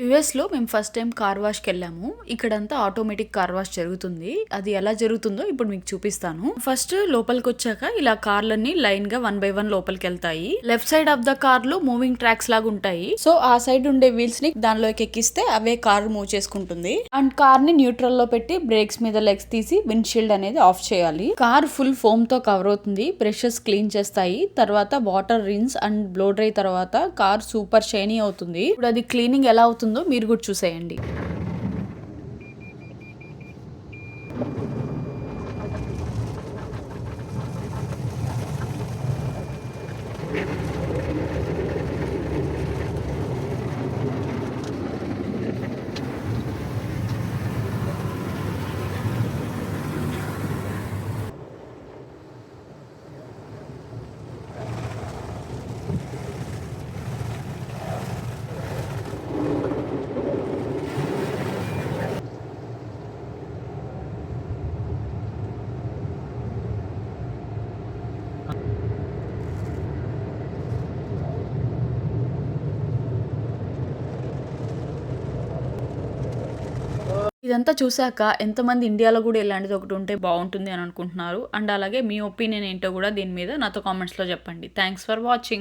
యూఎస్‌లో మేము first time car వాష్‌కెళ్ళాము. ఇక్కడంతా ఆటోమేటిక్ కార్ వాష్ జరుగుతుంది. అది ఎలా జరుగుతుందో ఇప్పుడు మీకు చూపిస్తాను. ఫస్ట్ లోపలికొచ్చాక ఇలా కార్‌లన్నీ లైన్‌గా 1 బై 1 లోపలికెళ్తాయి. లెఫ్ట్ సైడ్ ఆఫ్ ద కార్‌లో మూవింగ్ ట్రాక్స్ లాగా ఉంటాయి. సో ఆ సైడ్ ఉండే వీల్స్‌ని దానిలోకి ఎక్కిస్తే అవే కార్ మూవ్ చేసుకుంటుంది. అండ్ కార్‌ని న్యూట్రల్‌లో పెట్టి బ్రేక్స్ మీద లెగ్స్ తీసి విండ్‌షీల్డ్ అనేది ఆఫ్ చేయాలి. కార్ ఫుల్ ఫోమ్‌తో కవర్ అవుతుంది. బ్రషెస్ క్లీన్ చేస్తాయి. తర్వాత water rinse and blow dry తర్వాత కార్ సూపర్ షైనీ అవుతుంది. ఇప్పుడు అది క్లీనింగ్ ఎలా అవుతుందో మీరు కూడా చూసేయండి. ఇదంతా చూసాక ఎంతమంది ఇండియాలో కూడా ఇలాంటిది ఒకటి ఉంటే బాగుంటుంది అని అనుకుంటున్నారు. అండ్ అలాగే మీ ఒపీనియన్ ఏంటో కూడా దీని మీద నాతో కామెంట్స్‌లో చెప్పండి. Thanks for watching.